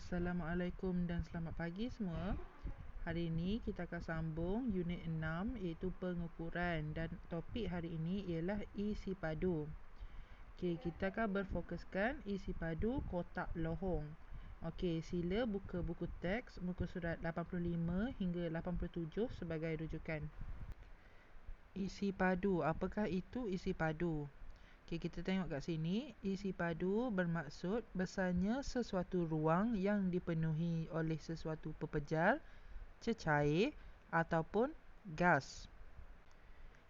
Assalamualaikum dan selamat pagi semua. Hari ini kita akan sambung unit 6 iaitu pengukuran, dan topik hari ini ialah isi padu. Okey, kita akan berfokuskan isi padu kotak lohong. Okey, sila buka buku teks muka surat 85 hingga 87 sebagai rujukan. Isi padu, apakah itu isi padu? Okay, kita tengok kat sini. Isi padu bermaksud besarnya sesuatu ruang yang dipenuhi oleh sesuatu pepejal, cecair ataupun gas.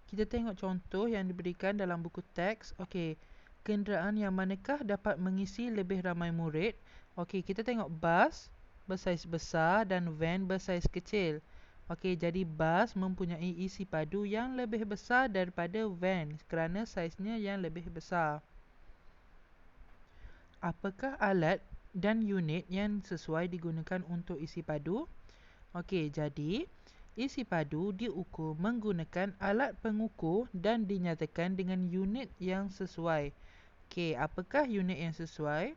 Kita tengok contoh yang diberikan dalam buku teks. Okey, kenderaan yang manakah dapat mengisi lebih ramai murid? Okey, kita tengok bas bersaiz besar dan van bersaiz kecil. Okey, jadi bas mempunyai isi padu yang lebih besar daripada van kerana saiznya yang lebih besar. Apakah alat dan unit yang sesuai digunakan untuk isi padu? Okey, jadi isi padu diukur menggunakan alat pengukur dan dinyatakan dengan unit yang sesuai. Okey, apakah unit yang sesuai?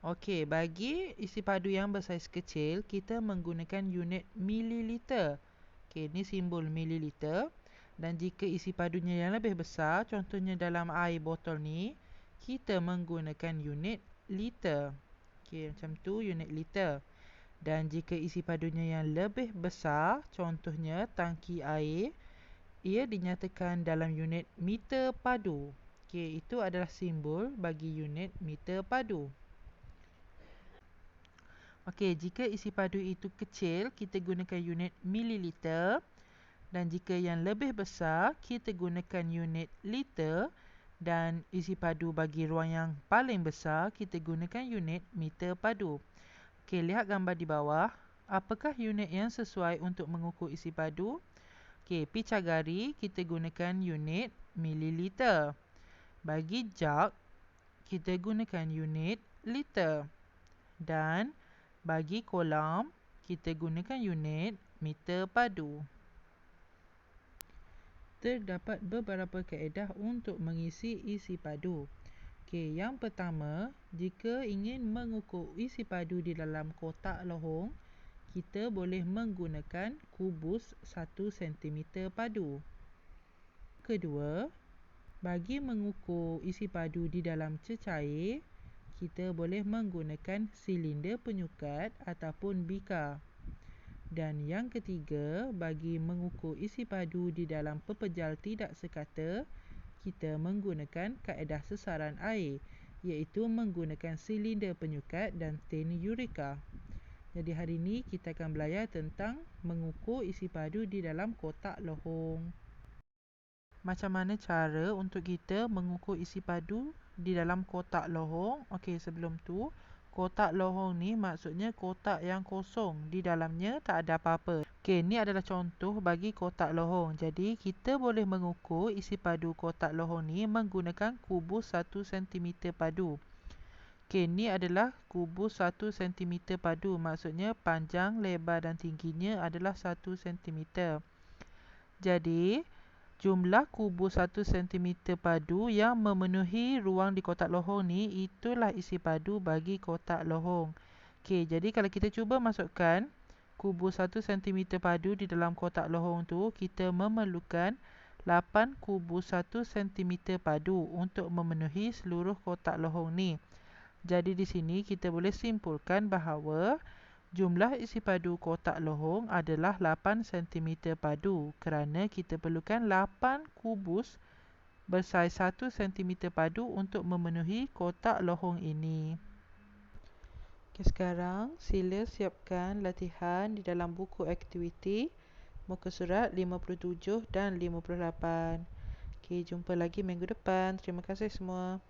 Okey, bagi isi padu yang bersaiz kecil, kita menggunakan unit mililiter. Okey, ini simbol mililiter. Dan jika isi padunya yang lebih besar, contohnya dalam air botol ni, kita menggunakan unit liter. Okey, macam tu unit liter. Dan jika isi padunya yang lebih besar, contohnya tangki air, ia dinyatakan dalam unit meter padu. Okey, itu adalah simbol bagi unit meter padu. Okey, jika isi padu itu kecil, kita gunakan unit mililiter. Dan jika yang lebih besar, kita gunakan unit liter. Dan isi padu bagi ruang yang paling besar, kita gunakan unit meter padu. Okey, lihat gambar di bawah. Apakah unit yang sesuai untuk mengukur isi padu? Okey, picagari kita gunakan unit mililiter. Bagi jug, kita gunakan unit liter. Dan bagi kolam, kita gunakan unit meter padu. Terdapat beberapa kaedah untuk mengisi isi padu. Okey, yang pertama, jika ingin mengukur isi padu di dalam kotak lohong, kita boleh menggunakan kubus 1 cm padu. Kedua, bagi mengukur isi padu di dalam cecair, kita boleh menggunakan silinder penyukat ataupun bika. Dan yang ketiga, bagi mengukur isi padu di dalam pepejal tidak sekata, kita menggunakan kaedah sesaran air, iaitu menggunakan silinder penyukat dan tin Eureka. Jadi hari ini kita akan belajar tentang mengukur isi padu di dalam kotak lohong. Macam mana cara untuk kita mengukur isi padu di dalam kotak lohong? Okey, sebelum tu, kotak lohong ni maksudnya kotak yang kosong, di dalamnya tak ada apa-apa. Okey, ni adalah contoh bagi kotak lohong. Jadi kita boleh mengukur isi padu kotak lohong ni menggunakan kubus 1 cm padu. Okey, ni adalah kubus 1 cm padu, maksudnya panjang, lebar dan tingginya adalah 1 cm. Jadi jumlah kubus 1 cm padu yang memenuhi ruang di kotak lohong ni, itulah isi padu bagi kotak lohong. Okey, jadi kalau kita cuba masukkan kubus 1 cm padu di dalam kotak lohong tu, kita memerlukan 8 kubus 1 cm padu untuk memenuhi seluruh kotak lohong ni. Jadi di sini kita boleh simpulkan bahawa jumlah isi padu kotak lohong adalah 8 cm padu kerana kita perlukan 8 kubus bersaiz 1 cm padu untuk memenuhi kotak lohong ini. Okay, sekarang sila siapkan latihan di dalam buku aktiviti muka surat 57 dan 58. Okay, jumpa lagi minggu depan. Terima kasih semua.